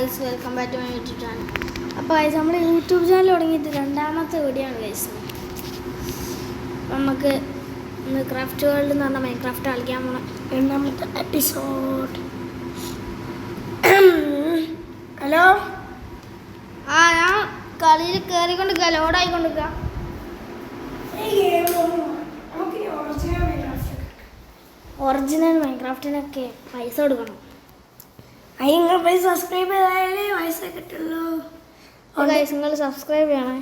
Guys, welcome back to my YouTube channel. അപ്പോൾ guys, നമ്മൾ YouTube channel തുടങ്ങിയിട്ട് രണ്ടാമത്തെ വീഡിയോ ആണ് ഗൈസ്. നമുക്ക് ഇന്ന് ക്രാഫ്റ്റ് വേൾഡ് എന്ന് പറഞ്ഞാൽ മൈൻക്രാഫ്റ്റ് കളിക്കാൻ പോകണം. രണ്ടാമത്തെ എപ്പിസോഡ്. ഹലോ. ഞാൻ കളിയിൽ കയറിക്കൊണ്ടിരിക്കുക, ലോഡായിക്കൊണ്ടിരിക്കുക. ഒറിജിനൽ മൈൻക്രാഫ്റ്റിനൊക്കെ പൈസ കൊടുക്കണം. നിങ്ങൾ പോയി സബ്സ്ക്രൈബ് ചെയ്താലേ പൈസ കിട്ടുള്ളൂ. ഗൈസ്, നിങ്ങൾ സബ്സ്ക്രൈബ് ചെയ്യണേ.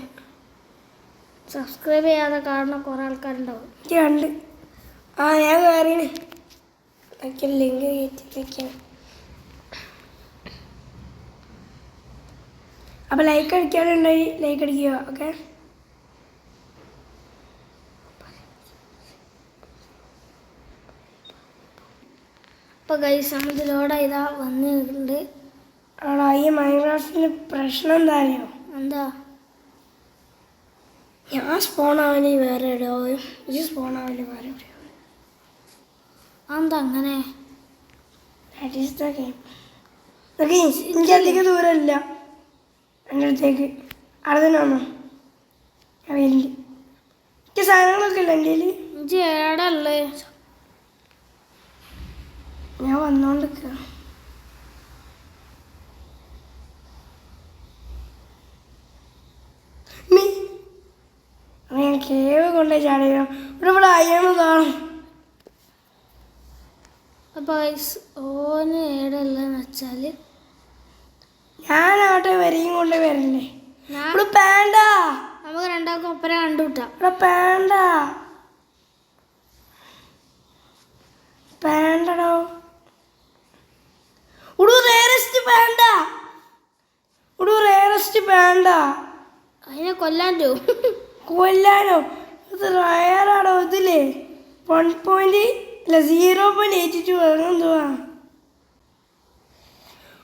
സബ്സ്ക്രൈബ് ചെയ്യാതെ കാരണം കുറേ ആൾക്കാരുണ്ടാവും. ഉണ്ട്. ഞാൻ കയറിയാണ്. ലിങ്ക് കയറ്റിട്ടൊക്കെയാണ്. അപ്പോൾ ലൈക്ക് അടിക്കാനുണ്ടെങ്കിൽ ലൈക്ക് അടിക്കുക. ഓക്കെ. അപ്പോൾ ഗൈസ്, നമ്മൾ ലോഡായതാ വന്നിട്ടുണ്ട്. ആണോ? ഈ മൈൻക്രാഫ്റ്റിന് പ്രശ്നം എന്താ അറിയോ? എന്താ? ഞാൻ സ്പോൺ ആവല് വേറെ എവിടെയോ, ഇത് സ്പോൺ ആവല് വേറെ എവിടെയോ. എന്താ അങ്ങനെ? That is the game. എനിക്ക് അധികം ദൂരമില്ല എൻ്റെ അടുത്തേക്ക്. അവിടെ തന്നെ വന്നോ, ഞാൻ വലിയ എനിക്ക് സാധനങ്ങളൊക്കെ ഇല്ല എൻ്റെ കയ്യിൽ. ഏടല്ലേ? ഞാൻ വന്നോണ്ടിരിക്കുക. ഞാൻ കേവ് കൊണ്ടേ ചാടിയോ. ഇവിടെ അയ്യാന്ന് കാണും. അപ്പോൾ ഗൈസ്, ഓന് ഏടല്ലെന്ന് വെച്ചാൽ ഞാനാവട്ടെ വരിയും കൊണ്ട് വരല്ലേ. ഞാൻ ഇവിടെ പേണ്ട. നമുക്ക് രണ്ടാൾക്കും ഒപ്പരം കണ്ടുവിട്ടാം. ഇവിടെ പേണ്ട പേണ്ടടോ. വേണ്ട അതിനെ കൊല്ലാൻ കൊല്ലാനോ? ഇത് റയറാണോ? ഇതില്ലേ 0.82 എന്തുവാ?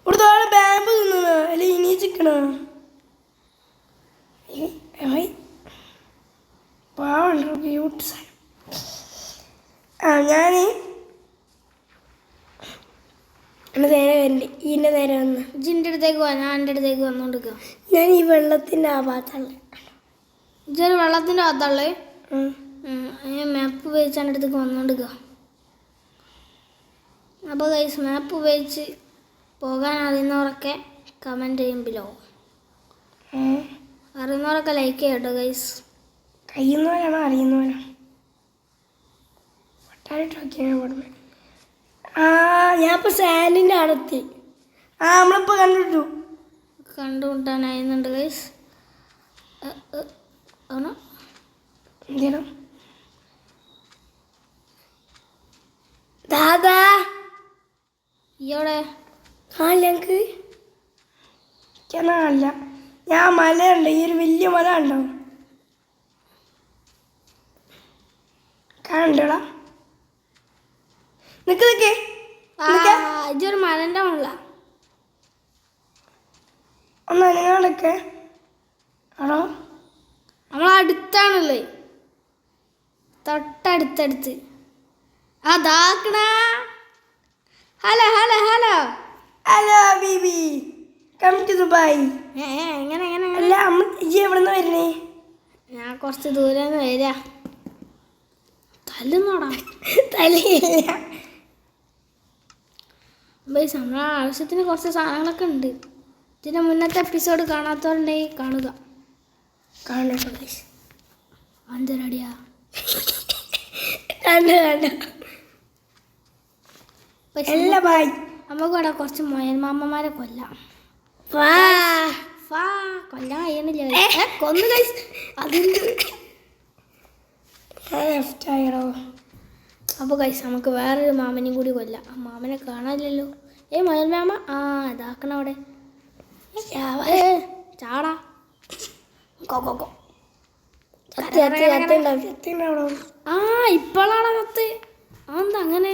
ഇവിടുത്തെ ബാമ്പ് തിന്നണോ അല്ലെ ഇനി ചിക്കണോ? പാവുണ്ടോ ക്യൂട്ട് സാധനം. ഞാൻ നേരെ വരണ്ട്. ഇതിൻ്റെ നേരെ വന്ന് ജിൻ്റെ അടുത്തേക്ക് പോവാ. ഞാൻ എൻ്റെ അടുത്തേക്ക് വന്നോണ്ടിരിക്കുക. ഞാൻ ഈ വെള്ളത്തിൻ്റെ ആ ഭാഗത്തുള്ള ഇതൊരു വെള്ളത്തിൻ്റെ ഭാഗത്തുള്ളേ. മാപ്പ് ഉപയോഗിച്ച് എൻ്റെ അടുത്തേക്ക് വന്നോണ്ടിരിക്കുക. അപ്പോൾ ഗൈസ്, മാപ്പ് ഉപയോഗിച്ച് പോകാൻ അറിയുന്നവരൊക്കെ കമൻറ്റ് ചെയ്യും ബിലോ. അറിയുന്നവരൊക്കെ ലൈക്ക് ചെയ്യട്ടോ ഗൈസ്. കഴിയുന്നവരാണോ അറിയുന്നവരാണോ? ഒട്ടായിട്ടൊക്കെയാണ് ഓടുന്നത്. ഞാനിപ്പോൾ സാൻഡിൻ്റെ അടുത്ത്. നമ്മളിപ്പോൾ കണ്ടുമുട്ടാനായിരുന്നുണ്ട് ഗൈസ്. ആണോ എന്തേലും ദാദാ ഇയോടെ ഞങ്ങൾക്ക് അല്ല. ഞാൻ മലയുണ്ട്, ഈ ഒരു വലിയ മല ഉണ്ടോ കാണണ്ടോടാ? നിക്ക് ഇതൊരു മലൻ്റെ മുള്ള. ഒന്ന് അനങ്ങാണ്ടൊക്കെ ആണോ? നമ്മളടുത്താണല്ലേ, തൊട്ടടുത്തടുത്ത്. അതാക്കണ. Hello hello hello hello baby, come to Dubai. എങ്ങനെ എങ്ങനെ അല്ല ഇജ്ജ് എവിടെ നിന്ന് വരുന്നേ? ഞാൻ കുറച്ച് ദൂരെ നിന്ന് വരിക. തല്ലുന്നോടാ? തലയില്ല. ബൈസ്, നമ്മളെ ആവശ്യത്തിന് കുറച്ച് സാധനങ്ങളൊക്കെ ഉണ്ട്. ഇതിൻ്റെ മുന്നത്തെ എപ്പിസോഡ് കാണാത്തവരുണ്ടെങ്കിൽ കാണുക. കാണട്ടോ അഞ്ചരടിയാ കണ്ടു എല്ലാ ബായ്. നമുക്ക് ഇവിടെ കുറച്ച് മൊയൽമാമ്മമാരെ കൊല്ലാം. കൊല്ലാൻ കഴിയണില്ല. കൊന്നു ഗൈസ്. അതിൻ്റെ അപ്പോൾ ഗൈസ്, നമുക്ക് വേറൊരു മാമനെയും കൂടി കൊല്ലാം. ആ മാമനെ കാണാനില്ലല്ലോ. മൊയൽമാമ. ഇതാക്കണം അവിടെ. ചാടാ. ഇപ്പോഴാണ് കത്ത്. എന്താ അങ്ങനെ?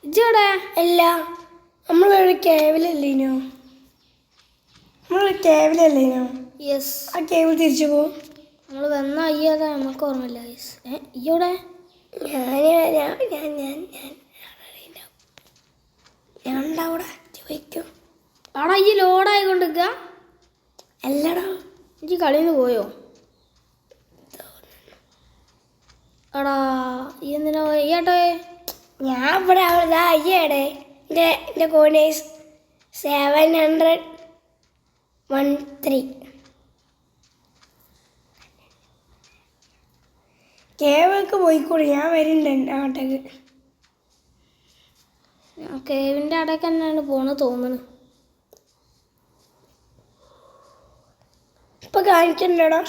ഇജ്ജോടെ അല്ല, നമ്മളൊരു കേവിലല്ലേനോ? യെസ്. ആ കേവിൽ തിരിച്ചു പോകും. നമ്മൾ വന്ന അയ്യതാ നമുക്ക് ഓർമ്മയില്ല ഗൈസ്. ഇയ്യോടെ ഞാൻ ഉണ്ടാവൂടെ ചോദിക്കും. ആടാ ഈ ലോഡായിക്കൊണ്ടിരിക്കുക. അല്ലടാ എനിക്ക് കളിയിൽ നിന്ന് പോയോ? എടാ ഈ എന്തിനാ ഈ ഏട്ടേ? ഞാൻ ഇവിടെ അയ്യടെ എൻ്റെ കോണേഴ്സ് 713 കേവൊക്കെ പോയിക്കൂടി. ഞാൻ വരുന്നുണ്ട് അങ്ങോട്ടേക്ക്. കേവിൻ്റെ അടയ്ക്ക് തന്നെയാണ് പോണെന്ന് തോന്നുന്നു. ഇപ്പൊ കാണിക്കണ്ടോടാ?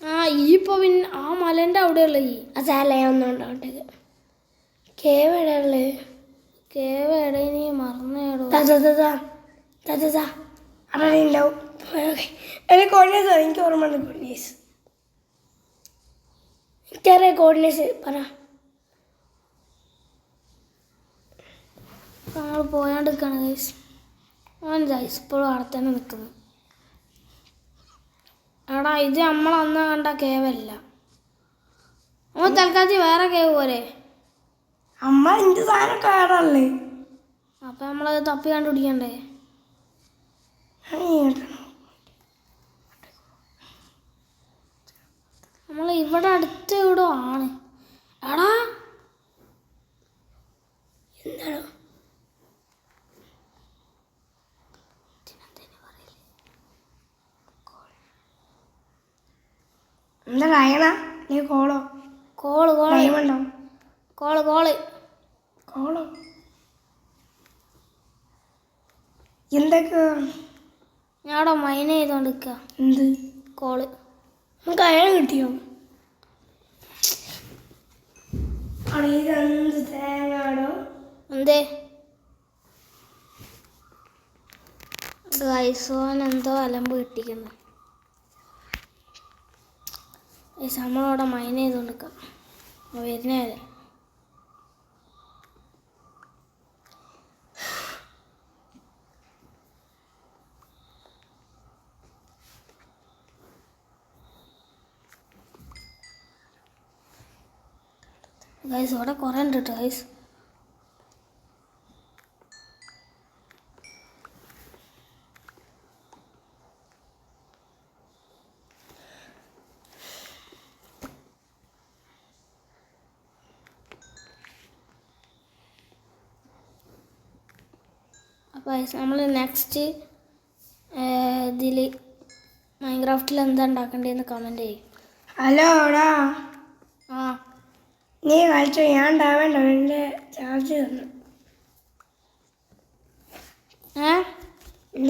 ആ ഈ ഇപ്പോൾ പിന്നെ ആ മലേൻ്റെ അവിടെയുള്ള ഈ അതല്ല ഞാൻ ഒന്നുണ്ടോ അങ്ങോട്ടേക്ക്. കേവ് എവിടെയുള്ളത്? കേവ് എടേ നീ മറന്നേടോ. അവിടെ ഉണ്ടാവും. എനിക്ക് കോർഡിനേഴ്സ് എനിക്ക് ഓർമ്മ ഉണ്ട്. കോർഡിനേഴ്സ് എനിക്കറിയാം. കോർഡിനേഴ്സ് പറ. ഞങ്ങൾ പോയാണ്ടിരിക്കുകയാണ് ഗൈസ്. അവൻ ഗൈസ് ഇപ്പോഴും അവിടെ തന്നെ നിൽക്കുന്നു. എടാ ഇത് നമ്മളന്ന് കണ്ട കേവല്ല. നമ്മൾ തൽക്കാലത്തിൽ വേറെ കേവ് പോരെ. അമ്മ എൻ്റെ സാധനം കാറല്ലേ. അപ്പം നമ്മളത് തപ്പി കണ്ടുപിടിക്കണ്ടേ? നമ്മൾ ഇവിടെ അടുത്ത് ഇവിടെ ആണ്. എടാ എന്താണോ എന്താ കായണ? നീ കോളോ? കോള് കോള് ടൈമുണ്ടോ? കോള് കോള് കോളോ എന്തൊക്കെ? ഞാൻ അവിടെ മൈന ചെയ്തോണ്ട് നിൽക്കുക. എന്ത് കോള് നമുക്ക് അയാൾ കിട്ടിയോ? ഇതെന്ത് തേങ്ങാടോ? എന്തേ ഗൈസോൻ എന്തോ അലമ്പ് കിട്ടിക്കുന്നു. നമ്മളവിടെ മൈന ചെയ്തോണ്ട് നിൽക്കാം. വരുന്നേരെ ഗൈസ് ഇവിടെ കുറേ ഉണ്ട് കേട്ടോ ഗൈസ്. അപ്പോൾ നമ്മൾ നെക്സ്റ്റ് ഇതിൽ മൈൻക്രാഫ്റ്റിൽ എന്താ ഉണ്ടാക്കേണ്ടതെന്ന് കമൻറ്റ് ചെയ്യും. ഹലോടാ, ആ നീ കളിച്ചോ. ഞാൻ ഉണ്ടാവേണ്ട. എൻ്റെ ചാർജ് തന്നു.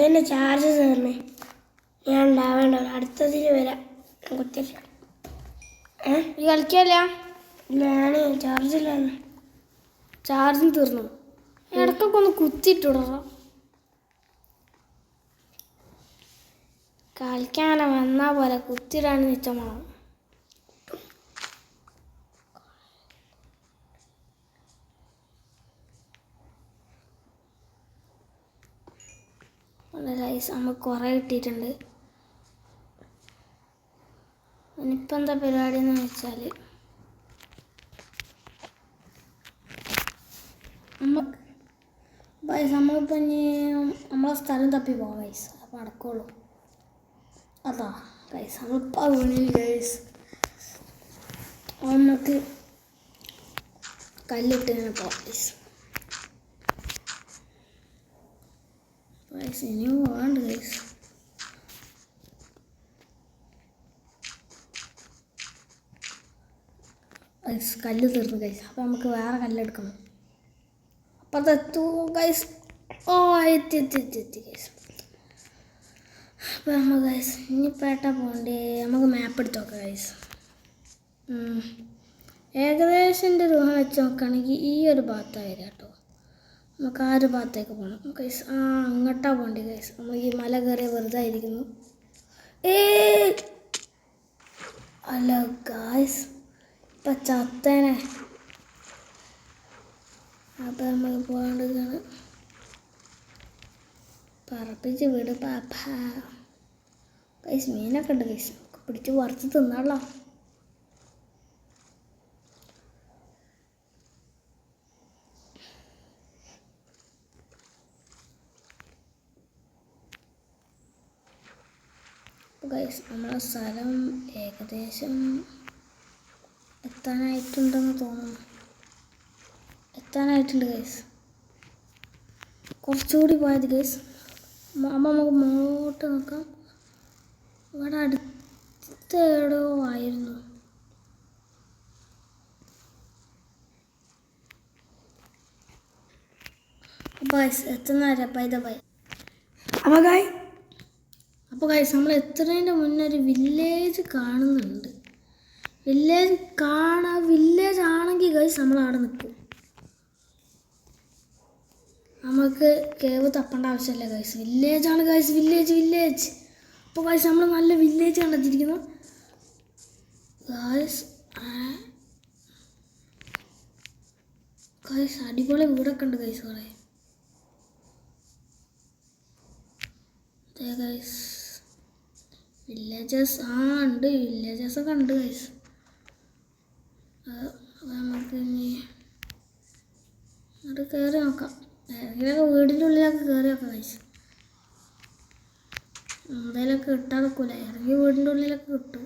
എൻ്റെ ചാർജ് തരണേ. ഞാൻ ഉണ്ടാവേണ്ട. അടുത്തതിൽ വരാം. കുത്തില്ല. ഈ കളിക്കല്ല. ഇല്ല, ഞാൻ ചാർജില്ലാന്ന്. ചാർജും തീർന്നു. ഇടയ്ക്കൊക്കെ ഒന്ന് കുത്തിയിട്ടിട. കളിക്കാനെ വന്നാൽ പോലെ കുത്തിയിടാൻ നിച്ചമാണ്. റൈസ് നമുക്ക് കുറേ കിട്ടിയിട്ടുണ്ട്. ഇനിയിപ്പോൾ എന്താ പരിപാടി എന്ന് വെച്ചാൽ നമ്മളിപ്പോൾ ഇനി നമ്മളെ സ്ഥലം തപ്പി പോവാം ഗൈസ്. അപ്പോൾ നടക്കുള്ളൂ. അതാ ഗൈസ് നമ്മളിപ്പോൾ വീണിൽ ഗൈസ് നമുക്ക് കല്ലിട്ട് ഇങ്ങനെ പോവാം ഗൈസ്. ഗൈസ് ഇനിയും പോകാണ്ട് ഗൈസ്. ഗൈസ് കല്ല് തീർന്നു ഗൈസ്. അപ്പോൾ നമുക്ക് വേറെ കല്ലെടുക്കണം. അപ്പോൾ അതെത്തു ഗൈസ്. ഓ എത്തി എത്തി എത്തി എത്തി ഗൈസ്. അപ്പോൾ നമ്മൾ ഗൈസ് ഇനിയിപ്പോൾ ഏട്ടാ പോകണ്ടേ? നമുക്ക് മാപ്പ് എടുത്ത് നോക്കാം ഗൈസ്. ഏകദേശം എൻ്റെ രൂപം വെച്ച് നോക്കുകയാണെങ്കിൽ ഈ ഒരു ഭാഗത്താണ് വരിക കേട്ടോ. നമുക്ക് ആ ഒരു ഭാഗത്തേക്ക് പോകണം ഗൈസ്. അങ്ങോട്ടാണ് പോകേണ്ടത് ഗൈസ്. നമ്മൾ ഈ മല കയറിയ വെറുതെ ആയിരിക്കുന്നു. അല്ല ഗൈസ് ഇപ്പം ചത്തേനെ. അപ്പം നമ്മൾ പോകേണ്ടതാണ്. പറപ്പിച്ച് വിട് പാപ്പ. ഗൈസ് മീനൊക്കെ ഉണ്ട് ഗൈസ്. നമുക്ക് പിടിച്ച് വറുത്ത് തിന്നാളോ. ഗൈസ് നമ്മളെ സ്ഥലം ഏകദേശം എത്താനായിട്ടുണ്ടെന്ന് തോന്നുന്നു. എത്താനായിട്ടുണ്ട് ഗൈസ്. കുറച്ചുകൂടി പോയത് ഗൈസ്. അമ്മ നമുക്ക് മുന്നോട്ട് നോക്കാം. ഇവിടെ അടുത്ത എവിടെയോ ആയിരുന്നു. ഗൈസ് എത്തുന്നവരെ ബൈ. അപ്പോൾ ഗൈസ് നമ്മൾ എത്തുന്നതിൻ്റെ മുന്നേ ഒരു വില്ലേജ് കാണുന്നുണ്ട്. വില്ലേജ് ആണെങ്കിൽ ഗൈസ് നമ്മൾ അവിടെ നിൽക്കും. നമുക്ക് കേവ് തപ്പേണ്ട ആവശ്യമില്ല ഗൈസ്. വില്ലേജാണ് ഗൈസ്. വില്ലേജ്. അപ്പോൾ ഗൈസ് നമ്മൾ നല്ല വില്ലേജ് കണ്ടെത്തിയിരിക്കുന്നു ഗൈസ്. അടിപൊളി വീടൊക്കെ ഉണ്ട് ഗൈസ്. കുറേ ഗൈസ് വില്ലേജസ് ഉണ്ട്. വില്ലേജസൊക്കെ ഉണ്ട് ഗൈസ്. നമുക്ക് ഇനി അത് കയറി നോക്കാം. ഏതെങ്കിലുമൊക്കെ വീടിൻ്റെ ഉള്ളിലൊക്കെ കയറി നോക്കാം ഗൈസ്. എന്തായാലൊക്കെ കിട്ടാൻ നിൽക്കില്ല. ഏതെങ്കിലും വീടിൻ്റെ ഉള്ളിലൊക്കെ കിട്ടും.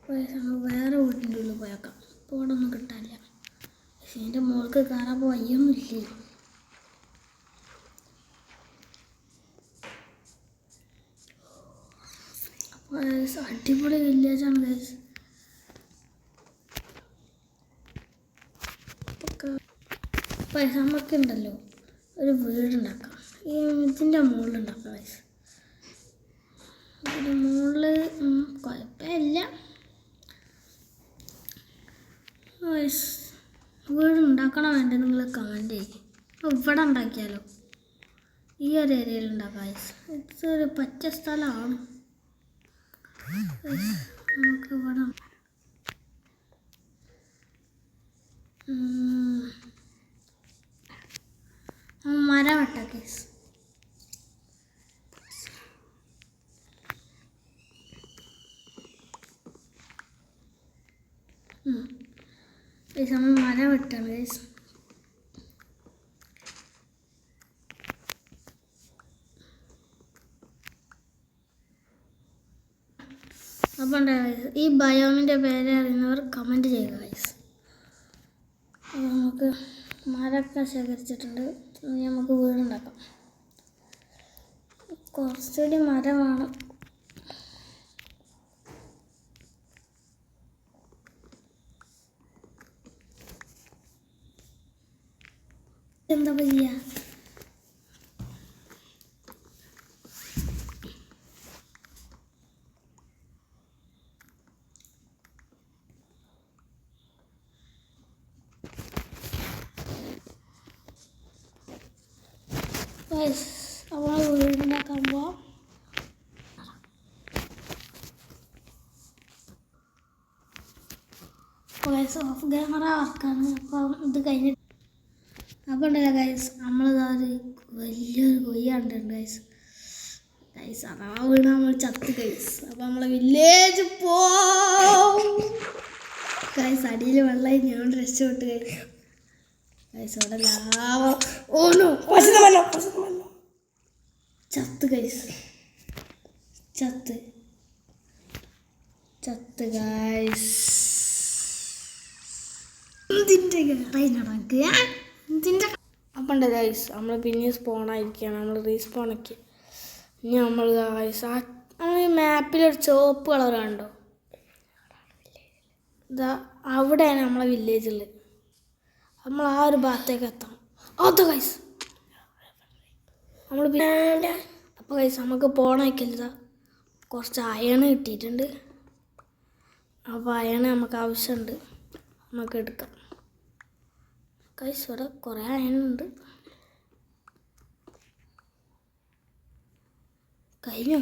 നമുക്ക് വേറെ വീടിൻ്റെ ഉള്ളിൽ പോയേക്കാം. ഇപ്പോൾ ഇവിടെ ഒന്നും കിട്ടാനില്ല. പക്ഷേ എൻ്റെ മോൾക്ക് കയറാൻ വയ്യൊന്നുമില്ലേ. അപ്പോൾ അടിപൊളി വില്ലേജാണ് ഗൈസ്. അപ്പോൾ നമുക്കുണ്ടല്ലോ ഒരു വീടുണ്ടാക്കാം. ഇതിൻ്റെ മുകളിലുണ്ടാക്കാം ഗൈസ്. ഇതിൻ്റെ മുകളിൽ കുഴപ്പമില്ല ഗൈസ്. വീട് ഉണ്ടാക്കണോ വേണ്ടേ നിങ്ങൾ കമൻറ്റ് ചെയ്യും. ഇവിടെ ഉണ്ടാക്കിയാലോ? ഈ ഒരു ഏരിയയിൽ ഉണ്ടാക്കാം ഗൈസ്. ഇതൊരു പച്ച സ്ഥലമാണ്. നമുക്ക് ഇവിടെ മരം വെട്ടാം ഗൈസ്. നമ്മൾ മരം വെട്ടാണ് ഗൈസ്. അപ്പോൾ ഈ ബയോമിൻ്റെ പേര് അറിയുന്നവർ കമൻറ്റ് ചെയ്യുക ഗൈസ്. അപ്പോൾ നമുക്ക് മരമൊക്കെ ശേഖരിച്ചിട്ടുണ്ട്. നമുക്ക് വീടുണ്ടാക്കാം. കുറച്ചുകൂടി മരം വേണം. എന്താ ചെയ്യുക? അപ്പോൾ വീടുണ്ടാക്കാൻ പോവാം. ഓഫ് ക്യാമറ വർക്കാണ്. അപ്പം ഇത് കഴിഞ്ഞിട്ട് അപ്പോൾ ഉണ്ടല്ലോ ഗൈസ്, നമ്മളിതാ ഒരു വലിയൊരു കൊയ്യ കണ്ടിട്ടുണ്ട് ഗൈസ്. അതാ വീണ് നമ്മൾ ചത്ത് ഗൈസ്. അപ്പോൾ നമ്മളെ വില്ലേജ് ഗൈസ്. അടിയിൽ വെള്ളമായി ഞാൻ രക്ഷപ്പെട്ട് ഗൈസ്. അവിടെ ലാവ ചത്ത് ഗൈസ്. ചത്ത് ഗൈസ്. ഇതിൻ്റെ നടക്ക് ഇതിൻ്റെ. അപ്പം ഉണ്ട് ഗൈസ്, നമ്മൾ പിന്നെ സ്പോണായിരിക്കുകയാണ്. നമ്മൾ റീസ്പോണാക്കി. ഇനി നമ്മൾ ഗൈസ് നമ്മൾ ഈ മാപ്പിലൊരു ചുവപ്പ് കളർ കണ്ടോ? ഇതാ അവിടെയാണ് നമ്മളെ വില്ലേജുള്ളത്. നമ്മൾ ആ ഒരു ഭാഗത്തേക്ക് എത്തണം. അത് ഗൈസ് നമ്മൾ പിന്നെ. അപ്പോൾ ഗൈസ് നമുക്ക് പോണേക്കില്ല. കുറച്ച് അയൺ കിട്ടിയിട്ടുണ്ട്. അപ്പോൾ അയൺ നമുക്ക് ആവശ്യമുണ്ട്. നമുക്ക് എടുക്കാം ഗൈസ്. ഇവിടെ കുറേ അയണുണ്ട്. കഴിഞ്ഞു.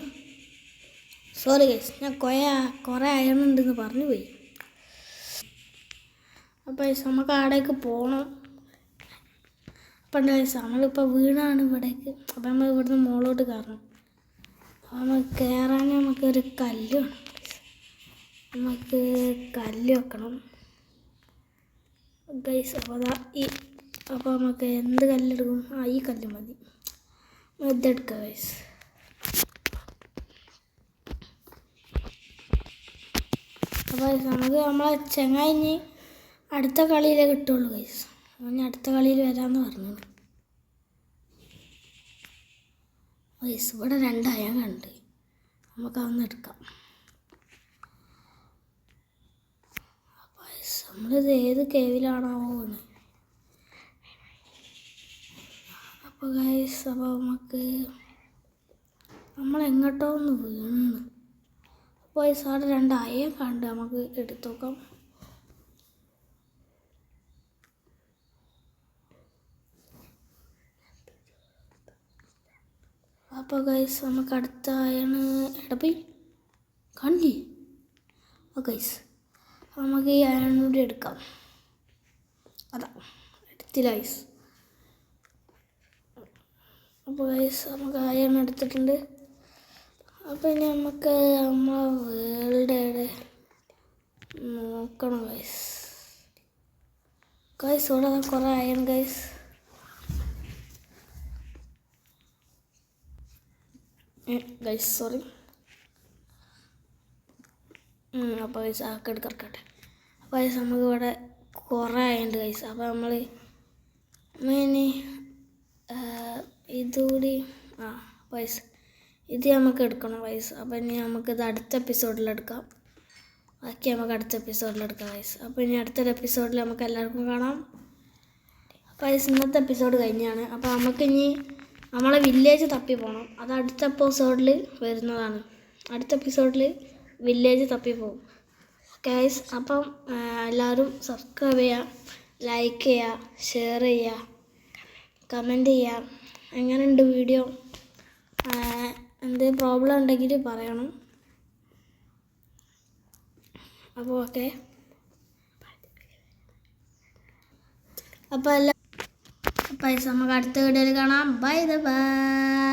സോറി ഗൈസ്, ഞാൻ കുറേ അയണുണ്ടെന്ന് പറഞ്ഞു പോയി. അപ്പോൾ ഗൈസ് നമുക്ക് അവിടേക്ക് പോകണം. അപ്പം ഗൈസ് നമ്മളിപ്പോൾ വീണാണ് ഇവിടേക്ക്. അപ്പം നമ്മൾ ഇവിടുന്ന് മുകളിലോട്ട് കയറണം. അപ്പോൾ നമുക്ക് കയറാൻ നമുക്കൊരു കല്ല് വേണം. നമുക്ക് കല്ല് വെക്കണം ഗൈസ് അപ്പോൾ അപ്പോൾ നമുക്ക് എന്ത് കല്ലെടുക്കും? ഈ കല്ല് മതി. ഇതെടുക്കാം ഗൈസ്. അപ്പോൾ നമുക്ക് നമ്മളെ ചങ്ങായി അടുത്ത കളിയിലേ കിട്ടുള്ളൂ ഗൈസ്. അവന് അടുത്ത കളിയിൽ വരാമെന്ന് പറഞ്ഞു ഗൈസ്. ഇവിടെ 2 അയൺ കണ്ട്, നമുക്ക് അതൊന്ന് എടുക്കാം. അപ്പോൾ നമ്മളിത് ഏത് കേവിലാണോ പോകുന്നത്? അപ്പോൾ ഗൈസ് അപ്പോൾ നമ്മളെങ്ങോട്ടോ ഒന്ന് വീണ്. അപ്പോൾ ഗൈസ് അവിടെ 2 അയൺ കണ്ട്, നമുക്ക് എടുത്തു നോക്കാം. അപ്പോൾ ഗൈസ് നമുക്ക് അടുത്ത അയണ് പോയി കണ്ടി. ഓ ഗൈസ് നമുക്ക് ഈ അയൺ കൂടി എടുക്കാം. അതാ എടുത്തില്ല ഗൈസ്. അപ്പോൾ ഗൈസ് നമുക്ക് അയൺ എടുത്തിട്ടുണ്ട്. അപ്പോൾ ഇനി നമുക്ക് നമ്മളെ വേൾഡ് നോക്കണം ഗൈസ്. ഇവിടെ കുറേ അയൺ ഗൈസ്. Guys sorry. അപ്പോൾ ഗൈസ് എടുക്കട്ടെ. അപ്പോൾ ഗൈസ് നമുക്ക് ഇവിടെ കുറേ ആയുണ്ട് ഗൈസ്. അപ്പോൾ നമ്മൾ ഇനി ഇതുകൂടി ഗൈസ് ഇത് നമുക്ക് എടുക്കണം ഗൈസ്. അപ്പോൾ ഇനി നമുക്കിത് അടുത്ത എപ്പിസോഡിലെടുക്കാം. ബാക്കി നമുക്ക് അടുത്ത എപ്പിസോഡിലെടുക്കാം ഗൈസ്. അപ്പോൾ ഇനി അടുത്തൊരു എപ്പിസോഡിൽ നമുക്ക് എല്ലാവർക്കും കാണാം. അപ്പോൾ ഗൈസ് ഇന്നത്തെ എപ്പിസോഡ് കഴിഞ്ഞാണ്. അപ്പോൾ നമുക്കിനി നമ്മളെ വില്ലേജ് തപ്പി പോകണം. അത് അടുത്ത എപ്പിസോഡിൽ വരുന്നതാണ്. അടുത്ത എപ്പിസോഡിൽ വില്ലേജ് തപ്പി പോകും. Okay guys. അപ്പം എല്ലാവരും സബ്സ്ക്രൈബ് ചെയ്യുക, ലൈക്ക് ചെയ്യുക, ഷെയർ ചെയ്യുക, കമൻറ്റ് ചെയ്യുക. എങ്ങനെയുണ്ട് വീഡിയോ? എന്തെങ്കിലും പ്രോബ്ലം ഉണ്ടെങ്കിൽ പറയണം. അപ്പോൾ ഓക്കെ. അപ്പോൾ നമുക്ക് അടുത്ത വീഡിയോയിൽ കാണാം. Bye bye.